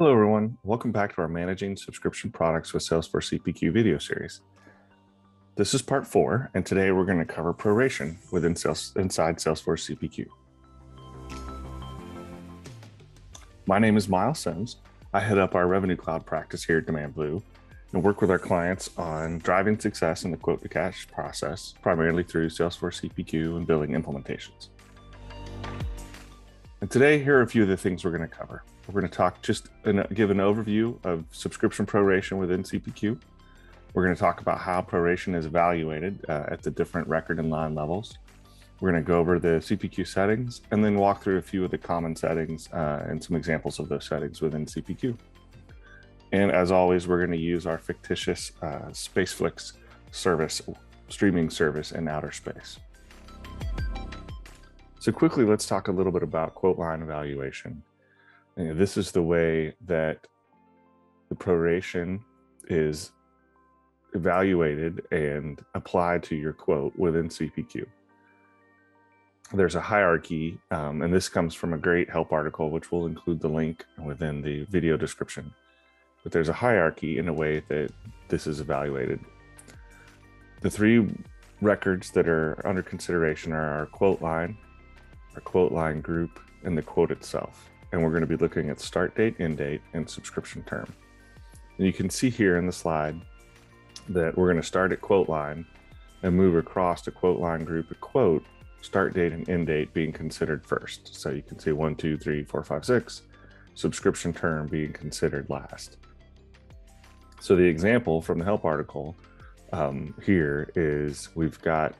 Hello, everyone. Welcome back to our Managing Subscription Products with Salesforce CPQ video series. This is part 4, and today we're going to cover proration inside Salesforce CPQ. My name is Miles Sims. I head up our Revenue Cloud practice here at Demand Blue and work with our clients on driving success in the quote-to-cash process, primarily through Salesforce CPQ and billing implementations. And today, here are a few of the things we're going to cover. We're going to talk give an overview of subscription proration within CPQ. We're going to talk about how proration is evaluated at the different record and line levels. We're going to go over the CPQ settings and then walk through a few of the common settings and some examples of those settings within CPQ. And as always, we're going to use our fictitious SpaceFlix streaming service in outer space. So quickly, let's talk a little bit about quote line evaluation. This is the way that the proration is evaluated and applied to your quote within CPQ. There's a hierarchy, and this comes from a great help article, which we'll include the link within the video description. But there's a hierarchy in a way that this is evaluated. The 3 records that are under consideration are our quote line group, and the quote itself. And we're going to be looking at start date, end date, and subscription term. And you can see here in the slide that we're going to start at quote line and move across to quote line group at quote, start date and end date being considered first. So you can see 1, 2, 3, 4, 5, 6, subscription term being considered last. So the example from the help article here is we've got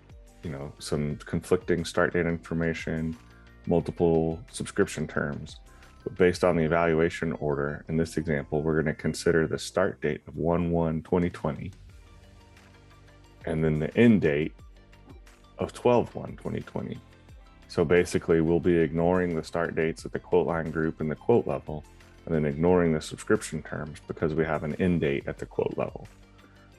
some conflicting start date information, multiple subscription terms. But based on the evaluation order, in this example, we're going to consider the start date of 1/1/2020 and then the end date of 12/1/2020. So basically, we'll be ignoring the start dates at the quote line group and the quote level, and then ignoring the subscription terms because we have an end date at the quote level.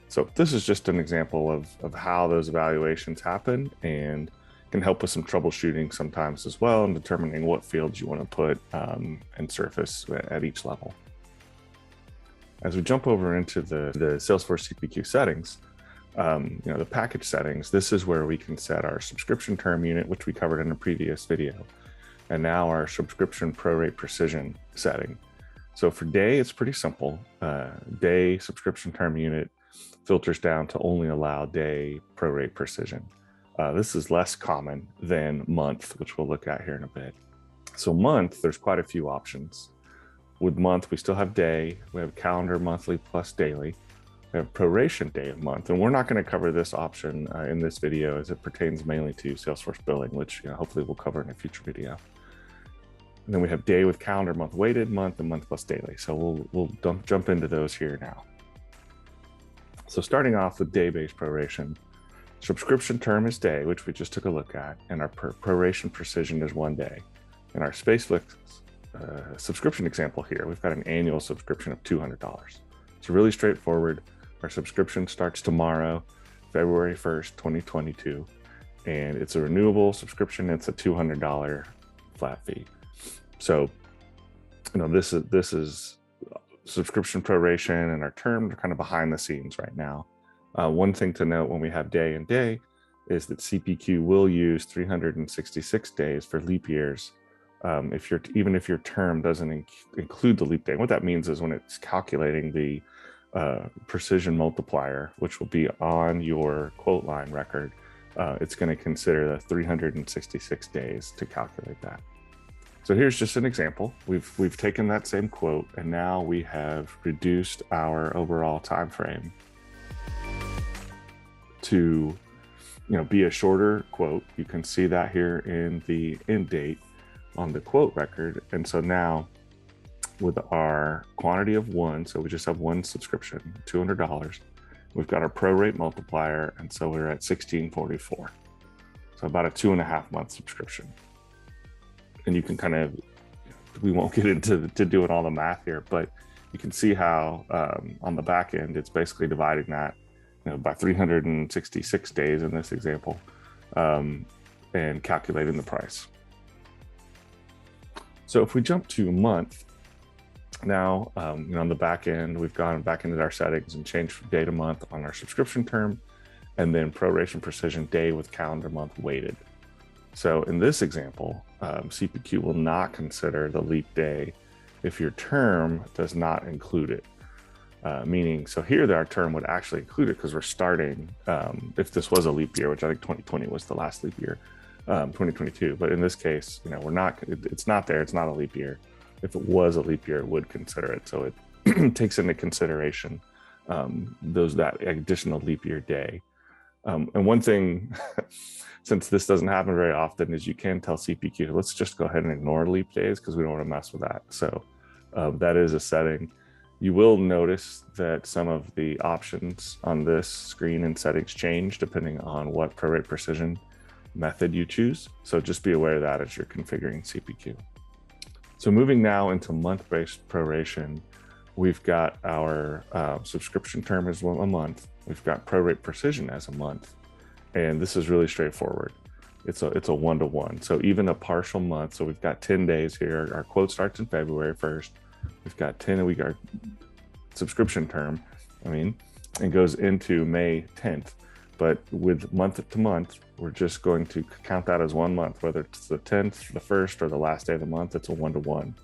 So this is just an example of how those evaluations happen and can help with some troubleshooting sometimes as well in determining what fields you want to put and surface at each level. As we jump over into the Salesforce CPQ settings, the package settings, this is where we can set our subscription term unit, which we covered in a previous video, and now our subscription prorate precision setting. So for day, it's pretty simple. Day subscription term unit filters down to only allow day prorate precision. This is less common than month, which we'll look at here in a bit. So month, there's quite a few options. With month, we still have day, we have calendar monthly plus daily, we have proration day of month, and we're not going to cover this option in this video as it pertains mainly to Salesforce billing, which hopefully we'll cover in a future video. And then we have day with calendar month weighted, month, and month plus daily. So we'll jump into those here now. So starting off with day-based proration, subscription term is day, which we just took a look at, and our proration precision is 1 day. In our SpaceFlix subscription example here, we've got an annual subscription of $200. It's really straightforward. Our subscription starts tomorrow, February 1st, 2022, and it's a renewable subscription. It's a $200 flat fee. So, this is subscription proration, and our terms are kind of behind the scenes right now. One thing to note when we have day and day is that CPQ will use 366 days for leap years even if your term doesn't include the leap day. What that means is when it's calculating the precision multiplier, which will be on your quote line record, it's going to consider the 366 days to calculate that. So here's just an example. We've taken that same quote, and now we have reduced our overall time frame to be a shorter quote. You can see that here in the end date on the quote record. And so now with our quantity of 1, so we just have 1 subscription, $200, we've got our prorate multiplier, and so we're at 1644. So about a 2.5 month subscription. And you can we won't get into doing all the math here, but you can see how on the back end, it's basically dividing that by 366 days in this example, and calculating the price. So if we jump to a month, Now, on the back end, we've gone back into our settings and changed day to month on our subscription term, and then proration precision day with calendar month weighted. So in this example, CPQ will not consider the leap day if your term does not include it. Meaning, so here our term would actually include it because we're starting, if this was a leap year, which I think 2020 was the last leap year, 2022. But in this case, it's not there, it's not a leap year. If it was a leap year, it would consider it. So it takes into consideration that additional leap year day. And one thing, since this doesn't happen very often, is you can tell CPQ, let's just go ahead and ignore leap days because we don't want to mess with that. So that is a setting. You will notice that some of the options on this screen and settings change depending on what prorate precision method you choose. So just be aware of that as you're configuring CPQ. So moving now into month-based proration, we've got our subscription term as a month. We've got prorate precision as a month. And this is really straightforward. It's a one-to-one. So even a partial month, so we've got 10 days here. Our quote starts in February 1st. We've got 10 a week, our subscription term, and goes into May 10th. But with month to month, we're just going to count that as 1 month, whether it's the 10th, the 1st, or the last day of the month, it's a one-to-one.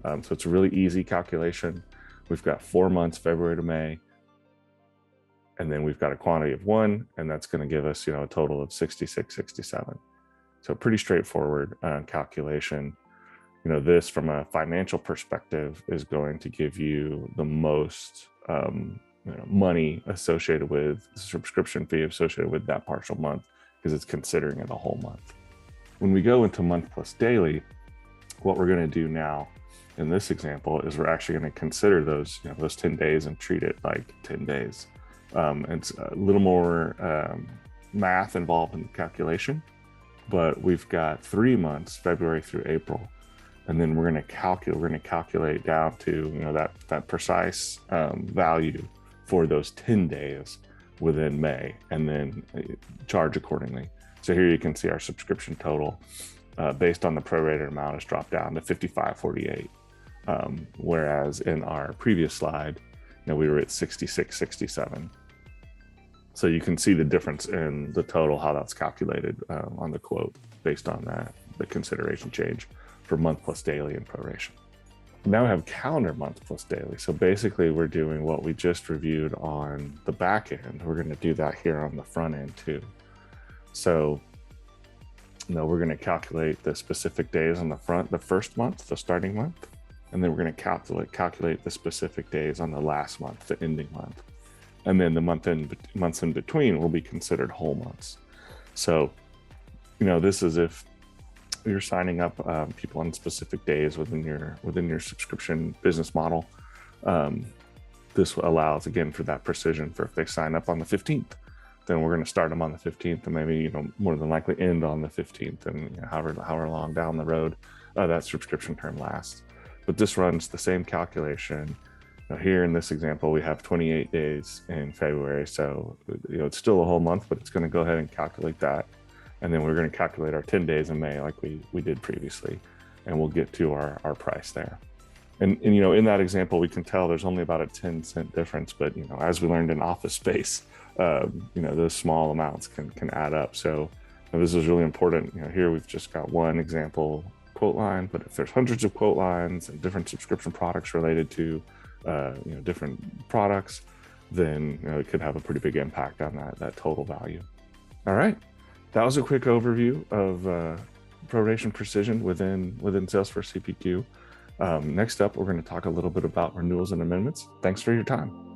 So it's a really easy calculation. We've got 4 months, February to May. And then we've got a quantity of 1, and that's going to give us, a total of 66, 67. So pretty straightforward calculation. This from a financial perspective is going to give you the most money associated with the subscription fee associated with that partial month because it's considering it a whole month. When we go into month plus daily, what we're going to do now in this example is we're actually going to consider those 10 days and treat it like 10 days. It's a little more math involved in the calculation, but we've got 3 months, February through April. And then we're going to calculate down to that precise value for those 10 days within May, and then charge accordingly. So here you can see our subscription total based on the prorated amount has dropped down to 55.48, whereas in our previous slide, we were at 66.67. So you can see the difference in the total, how that's calculated on the quote based on the consideration change for month plus daily and proration. Now we have calendar month plus daily. So basically we're doing what we just reviewed on the back end. We're going to do that here on the front end too. So we're going to calculate the specific days on the first month, the starting month, and then we're going to calculate the specific days on the last month, the ending month. And then the months in between will be considered whole months. So, this is if you're signing up people on specific days within your subscription business model. This allows, again, for that precision for if they sign up on the 15th, then we're going to start them on the 15th and maybe, more than likely end on the 15th and however long down the road that subscription term lasts. But this runs the same calculation. Here in this example, we have 28 days in February. So, it's still a whole month, but it's going to go ahead and calculate that. And then we're going to calculate our 10 days in May like we did previously, and we'll get to our price there. And in that example, we can tell there's only about a 10-cent difference, but as we learned in Office Space, those small amounts can add up. So this is really important. Here we've just got one example quote line, but if there's hundreds of quote lines and different subscription products related to different products, then it could have a pretty big impact on that total value. All right. That was a quick overview of proration precision within Salesforce CPQ. Next up, we're going to talk a little bit about renewals and amendments. Thanks for your time.